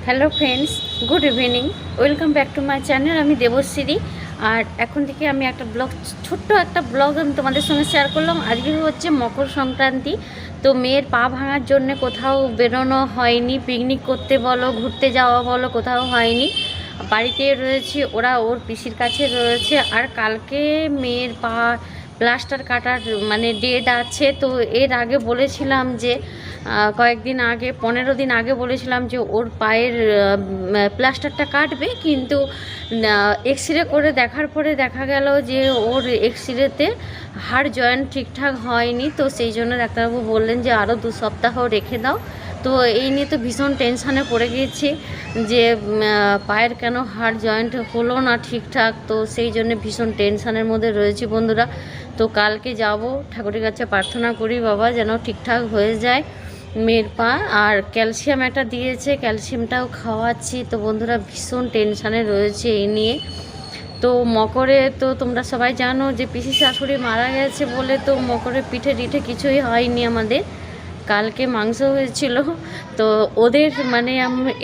Hello friends, good evening. Welcome back to my channel. আমি দেবশ্রী। আর এখন থেকে আমি একটা ছোট্ট একটা ব্লগ আমি তোমাদের সঙ্গে শেয়ার করলাম। আজকে হচ্ছে মকর সংক্রান্তি। তো মেয়ের পা ভাঙার জন্য কোথাও বেরোনো হয়নি, পিকনিক করতে বলো, ঘুরতে যাওয়া বলো, কোথাও হয়নি। বাড়িতে রয়েছে, ওরা ওর পিসির কাছে রয়েছে। আর কালকে মেয়ের পা প্লাস্টার কাটার মানে ডেট আছে। তো এর আগে বলেছিলাম যে কয়েকদিন আগে 15 দিন আগে বলেছিলাম যে ওর পায়ের প্লাস্টারটা কাটবে, কিন্তু এক্স রে করে দেখার পরে দেখা গেল যে ওর এক্স রেতে হাড় জয়েন্ট ঠিকঠাক হয়নি। তো সেই জন্য ডাক্তারবাবু বললেন যে আরও 2 সপ্তাহ রেখে দাও। তো এই নিয়ে তো ভীষণ টেনশানে পড়ে গিয়েছি যে পায়ের কেন হাড় জয়েন্ট হলো না ঠিকঠাক। তো সেই জন্য ভীষণ টেনশানের মধ্যে রয়েছি বন্ধুরা। তো কালকে যাব, ঠাকুরের কাছে প্রার্থনা করি বাবা যেন ঠিকঠাক হয়ে যায় মেয়ের পা। আর ক্যালসিয়াম একটা দিয়েছে, ক্যালসিয়ামটাও খাওয়াচ্ছি। তো বন্ধুরা ভীষণ টেনশানে রয়েছে এই নিয়ে। তো মকরে তো তোমরা সবাই জানো যে পিসি শাশুড়ি মারা গেছে বলে তো মকরে পিঠে টিঠে কিছুই হয়নি আমাদের। কালকে মাংস হয়েছিল। তো ওদের মানে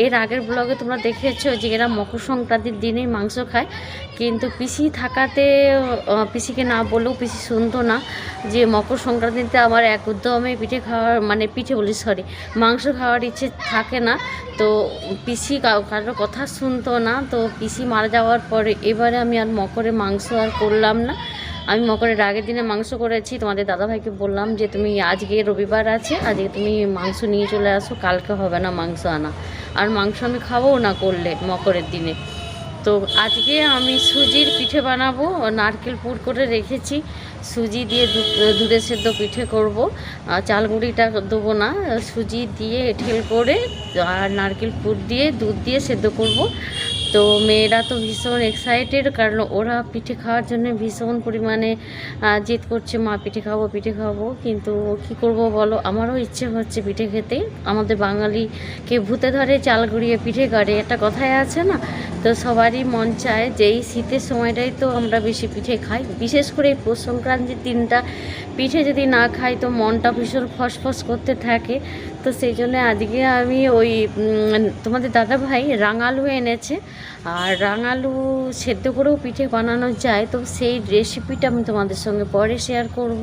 এর আগের ব্লগে তোমরা দেখেছো যে এরা মকর সংক্রান্তির দিনেই মাংস খায়, কিন্তু পিসি থাকাতে পিসিকে না বললেও পিসি শুনতো না যে মকর সংক্রান্তিতে আমার একদমই পিঠে খাওয়ার মানে পিঠে বলি সরি মাংস খাওয়ার ইচ্ছে থাকে না। তো পিসি কারোর কথা শুনতো না। তো পিসি মারা যাওয়ার পরে এবারে আমি আর মকরে মাংস আর করলাম না। আমি মকরের আগের দিনে মাংস করেছি। তোমাদের দাদাভাইকে বললাম যে তুমি আজকে রবিবার আছে, আজকে তুমি মাংস নিয়ে চলে আসো, কালকে হবে না মাংস আনা। আর মাংস আমি খাবও না করলে মকরের দিনে। তো আজকে আমি সুজির পিঠে বানাবো, নারকেল পুর করে রেখেছি। সুজি দিয়ে দুধে সেদ্ধ পিঠে করব। চাল গুঁড়িটা দেবো না, সুজি দিয়ে এঁঠেল করে আর নারকেল পুর দিয়ে দুধ দিয়ে সেদ্ধ করব। তো মেয়েরা তো ভীষণ এক্সাইটেড, কারণ ওরা পিঠে খাওয়ার জন্য ভীষণ পরিমাণে জেদ করছে, মা পিঠে খাবো পিঠে খাবো। কিন্তু কি করব বলো, আমারও ইচ্ছে হচ্ছে পিঠে খেতে। আমাদের বাঙালিকে ভূতে ধরে চাল গুঁড়িয়ে পিঠে করে, একটা কথাই আছে না। তো সবারই মন চায় যে এই শীতের সময়টাই তো আমরা বেশি পিঠে খাই, বিশেষ করে এই পৌষ সংক্রান্তির দিনটা পিঠে যদি না খাই তো মনটা ভীষণ ফসফস করতে থাকে। তো সেই জন্য আজকে আমি ওই তোমাদের দাদাভাই রাঙালু এনেছে, আর রাঙালু সেদ্ধ করেও পিঠে বানানো যায়। তো সেই রেসিপিটা আমি তোমাদের সঙ্গে পরে শেয়ার করব।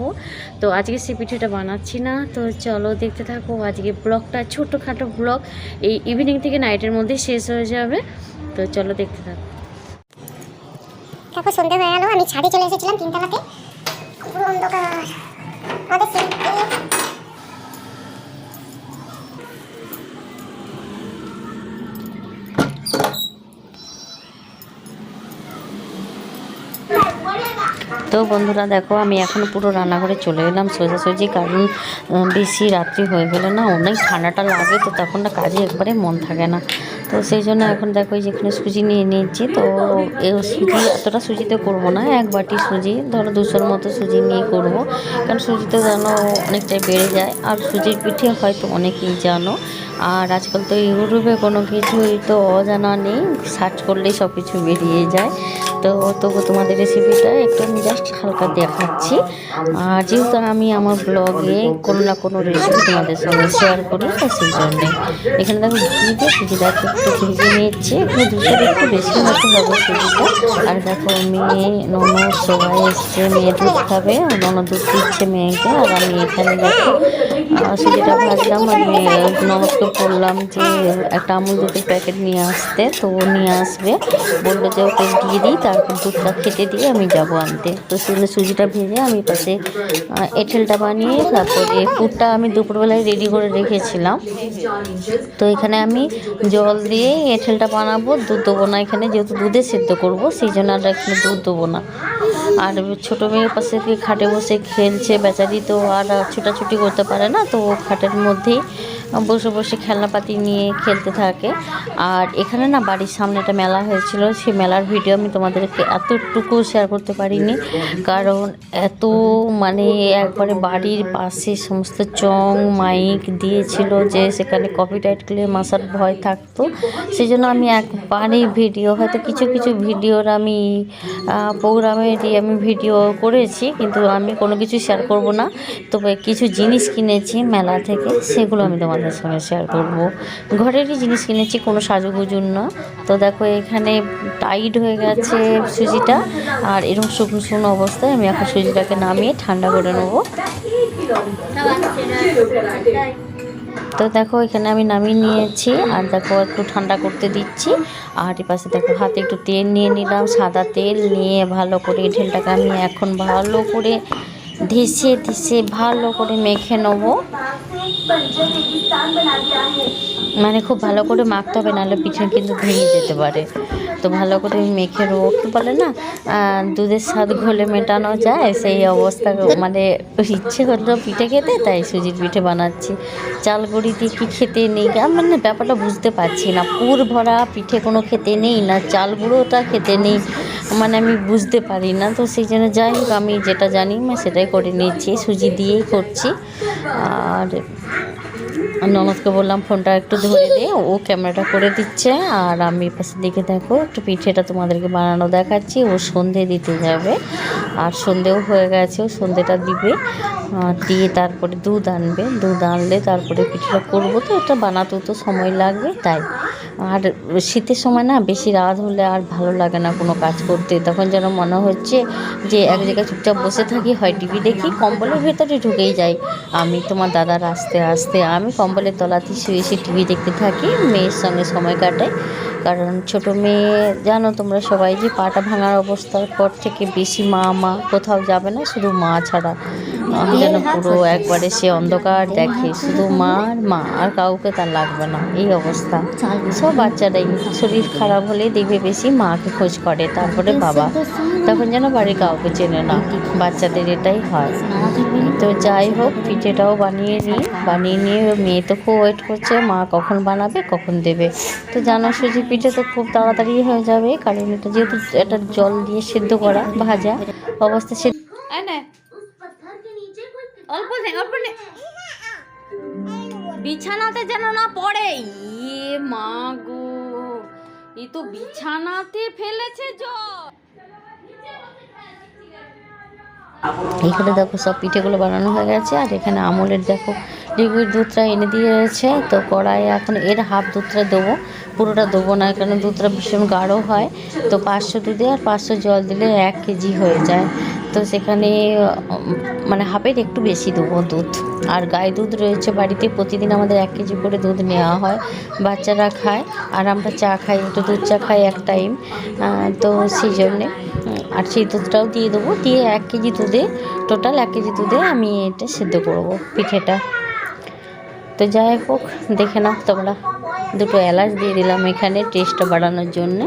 তো আজকে সেই পিঠেটা বানাচ্ছি না। তো চলো দেখতে থাকো আজকে ব্লগটা, ছোটোখাটো ব্লগ, এই ইভিনিং থেকে নাইটের মধ্যে শেষ হয়ে যাবে। তো চলো দেখতে থাকো। দেখো সন্ধ্যে হয়ে গেল, আমি ছাদে চলে এসেছিলাম 3তলাতে, পুরো অন্ধকার। আমাদের তো বন্ধুরা দেখো, আমি এখন পুরো রান্নাঘরে চলে এলাম সোজাসুজি, কারণ বেশি রাত্রি হয়ে গেলে না অনেক ঠান্ডাটা লাগে, তো তখন না কাজে একবারে মন থাকে না। তো সেই জন্য এখন দেখো যেখানে সুজি নিয়ে নিয়েছি। তো এই সুজি এতটা সুজিতে করবো না, 1 বাটি সুজি, ধরো 200-র মতো সুজি নিয়ে করব। কারণ সুজিতে জানো অনেকটাই বেড়ে যায়। আর সুজির পিঠে হয়তো অনেকেই জানো, আর আজকাল তো ইউটিউবে কোনো কিছুই তো অজানা নেই, সার্চ করলেই সব কিছু বেরিয়ে যায়। তো তবু তোমাদের রেসিপিটা একটু আমি জাস্ট হালকা দেখাচ্ছি। আর যেহেতু আমি আমার ব্লগে কোনো না কোনো রেসিপি তোমাদের সঙ্গে শেয়ার করি, তো সেই জন্যে এখানে দেখো ঘি দিয়ে সুজিটাকে একটু ভেজে নিচ্ছি। এখানে 200 একটু বেশি মতো হবে সুজিটা। আর দেখো মেয়ে ননদ সবাই এসছে, মেয়ে দুধ খাবে, ননদ দুধ দিচ্ছে মেয়েকে। আর আমি এখানে দেখো সুজিটা ভাজলাম। আমি ননদকে বললাম যে একটা আমুল দুধের প্যাকেট নিয়ে আসতে, তো ও নিয়ে আসবে, বললো যে ওকে দিয়ে দিই, তারপর দুধটা খেতে দিয়ে আমি যাবো আনতে। তো সেখানে সুজিটা ভেজে আমি পাশে এঁঠেলটা বানিয়ে তারপরে পুরটা আমি দুপুরবেলায় রেডি করে রেখেছিলাম। তো এখানে আমি জল দিয়ে এঁঠেলটা বানাবো, দুধ দেবো না এখানে, যেহেতু দুধে সেদ্ধ করবো সেই জন্য আর এখানে দুধ দেবো না। আর ছোটো মেয়ের পাশে খাটে বসে খেলছে বেচারি, তো আর ছুটাছুটি করতে পারে না। তো খাটের মধ্যেই বসে বসে খেলনাপাতি নিয়ে খেলতে থাকে। আর এখানে না বাড়ির সামনে একটা মেলা হয়েছিল, সেই মেলার ভিডিও আমি তোমাদেরকে এতটুকু শেয়ার করতে পারিনি, কারণ এত মানে একবারে বাড়ির পাশে সমস্ত চং মাইক দিয়েছিল যে সেখানে কপিরাইট ক্লেম আসার ভয় থাকতো। সেই জন্য আমি একবারই ভিডিও, হয়তো কিছু কিছু ভিডিওর আমি প্রোগ্রামেরই আমি ভিডিও করেছি, কিন্তু আমি কোনো কিছু শেয়ার করব না। তবে কিছু জিনিস কিনেছি মেলা থেকে, সেগুলো আমি তোমাদের তোমাদের সঙ্গে শেয়ার করব। ঘরেরই জিনিস কিনেছি, কোনো সাজুগুজুর না। তো দেখো এখানে টাইট হয়ে গেছে সুজিটা, আর এরকম শুকনো শুকনো অবস্থায় আমি এখন সুজিটাকে নামিয়ে ঠান্ডা করে নেবো। তো দেখো এখানে আমি নামিয়ে নিয়েছি, আর দেখো একটু ঠান্ডা করতে দিচ্ছি। আর এই পাশে দেখো হাতে একটু তেল নিয়ে নিলাম, সাদা তেল নিয়ে ভালো করে ঢেলটাকে আমি এখন ভালো করে ধেসে ধেসে ভালো করে মেখে নেবো। মানে খুব ভালো করে মাখতে হবে, নাহলে পিঠে কিন্তু ভেঙে যেতে পারে। তো ভালো করে মেখে নেবো। কী বলে না, দুধের স্বাদ ঘোলে মেটানো যায়, সেই অবস্থা। মানে ইচ্ছে হলো পিঠে খেতে, তাই সুজির পিঠে বানাচ্ছি। চাল গুঁড়ি দিয়ে কি খেতে নেই, মানে ব্যাপারটা বুঝতে পারছি না। পুর ভরা পিঠে কোনো খেতে নেই না, চাল গুঁড়োটা খেতে নেই, মানে আমি বুঝতে পারি না। তো সেই জন্য যাই হোক, আমি যেটা জানি আমি সেটাই করে নিচ্ছি, সুজি দিয়েই করছি। আর ননদকে বললাম ফোনটা একটু ধরে দে, ও ক্যামেরাটা করে দিচ্ছে। আর আমি পাশের দিকে দেখো একটু পিঠেটা তোমাদেরকে বানানো দেখাচ্ছি। ও সন্ধে দিতে যাবে, আর সন্ধেও হয়ে গেছে, ও সন্ধেটা দিবে। দিয়ে তারপরে দুধ আনবে, দুধ আনলে তারপরে পিঠেটা করবো। তো এটা বানাতেও তো সময় লাগবে, তাই। আর শীতের সময় না বেশি রাত হলে আর ভালো লাগে না কোনো কাজ করতে, তখন যেন মনে হচ্ছে যে এক জায়গায় চুপচাপ বসে থাকি, হয় টিভি দেখি, কম্বলের ভেতরে ঢুকেই যাই। আমি তোমার দাদার আসতে আসতে আমি কম্বলের তলাতে শুয়ে শুয়ে টিভি দেখতে থাকি, মেয়ের সঙ্গে সময় কাটাই। কারণ ছোটো মেয়ে জানো তোমরা সবাই যে পাটা ভাঙার অবস্থার পর থেকে বেশি মা কোথাও যাবে না, শুধু মা ছাড়া। যেন পুরো একবারে সে অন্ধকার দেখে, শুধু মা আর কাউকে তার লাগবে না, এই অবস্থা। সব বাচ্চারাই শরীর খারাপ হলে দেখবে বেশি মাকে খোঁজ করে, তারপরে বাবা, তখন যেন বাড়ির কাউকে চেনে না। বাচ্চাদের এটাই হয়। তো যাই হোক, পিঠেটাও বানিয়ে নিয়ে মেয়ে তো খুব ওয়েট করছে, মা কখন বানাবে কখন দেবে। তো জানো সুজি পিঠে তো খুব তাড়াতাড়ি হয়ে যাবে, কারণ এটা যেহেতু এটা জল দিয়ে সেদ্ধ করা ভাজা অবস্থা। অল্প নে বিছানাতে যেন না পড়ে। ইয়ে মা গো, এ তো বিছানাতে ফেলেছে জল। এখানে দেখো সব পিঠেগুলো বানানো হয়ে গেছে। আর এখানে আমলের দেখো লিকুইড দুধটা এনে দিয়েছে। তো কড়াইয়ে এখন এর হাফ দুধটা দেবো, পুরোটা দেবো না, কারণ দুধটা ভীষণ গাঢ় হয়। তো 500 দুধে আর 500 জল দিলে 1 কেজি হয়ে যায়। তো সেখানে মানে হাফের একটু বেশি দেবো দুধ। আর গায়ে দুধ রয়েছে বাড়িতে, প্রতিদিন আমাদের 1 কেজি করে দুধ নেওয়া হয়, বাচ্চারা খায়, আর আমরা চা খাই, একটু দুধ চা খাই এক টাইম। তো সেই জন্যে আর সেই দুধটাও দিয়ে দেবো, দিয়ে 1 কেজি দুধে, টোটাল 1 কেজি দুধে আমি এটা সেদ্ধ করবো পিঠেটা। তো যাই হোক, দেখে নাও তোমরা, 2টো এলাচ দিয়ে দিলাম এখানে টেস্টটা বাড়ানোর জন্য।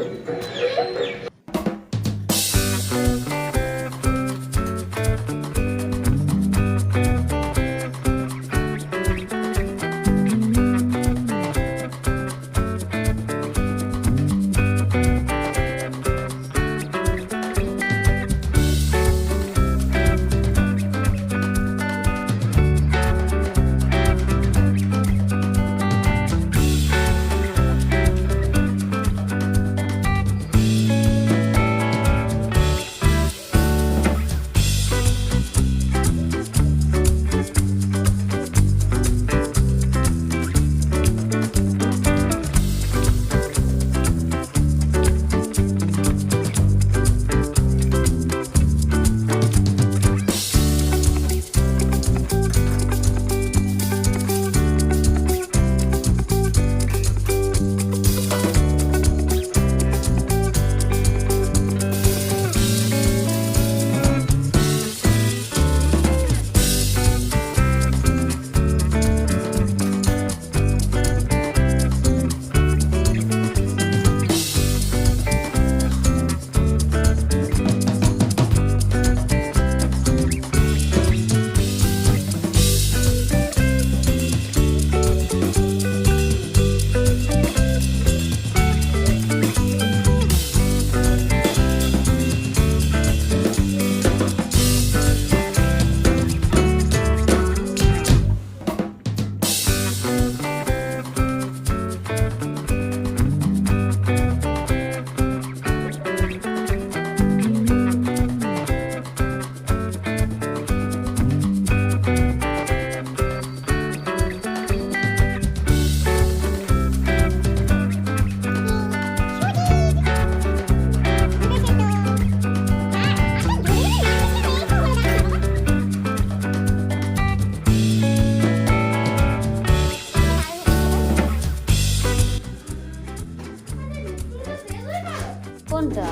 কোনটা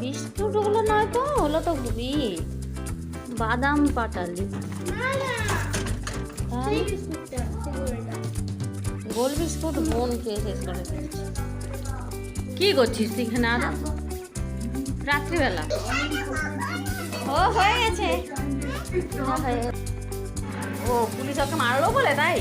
বিস্কুট? ওগুলো নয় তো, ওগুলো তো বাদাম পাটালি। গোল বিস্কুট বোন খেয়ে শেষ করে দিয়েছে। কি করছিস তুই এখানে আর রাত্রিবেলা? ও হয়ে গেছে। ও পুলিশ ওকে মারলো বলে তাই?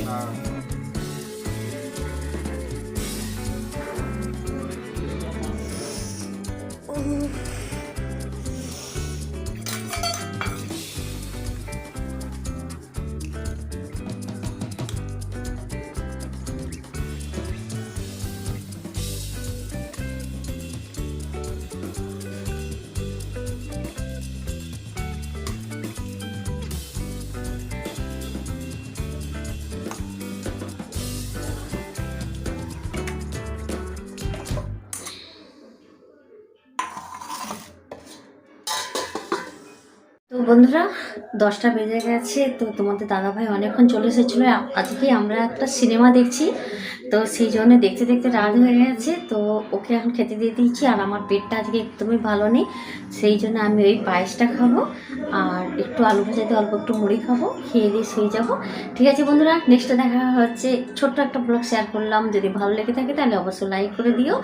তো বন্ধুরা 10টা বেজে গেছে। তো তোমাদের দাদাভাই অনেকক্ষণ চলে এসেছিলো। আজকে আমরা একটা সিনেমা দেখছি, তো সেই জন্য দেখতে দেখতে রাত হয়ে গেছে। তো ওকে এখন খেতে দিয়ে দিয়েছি। আর আমার পেটটা আজকে একদমই ভালো নেই, সেই জন্য আমি ওই পায়েসটা খাবো আর একটু আলু ভাজা দিয়ে অল্প একটু মুড়ি খাবো, খেয়ে দিয়ে শুয়ে যাবো। ঠিক আছে বন্ধুরা, নেক্সটে দেখা হচ্ছে। ছোট্ট একটা ব্লগ শেয়ার করলাম, যদি ভালো লেগে থাকে তাহলে অবশ্যই লাইক করে দিও।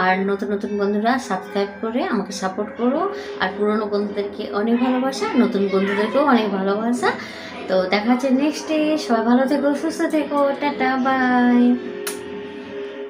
আর নতুন নতুন বন্ধুরা সাবস্ক্রাইব করে আমাকে সাপোর্ট করো। আর পুরনো বন্ধুদেরকে অনেক ভালোবাসা, নতুন বন্ধুদেরকেও অনেক ভালোবাসা। তো দেখা হচ্ছে নেক্সটে। সবাই ভালো থেকো, সুস্থ থেকো, টাটা, বাই।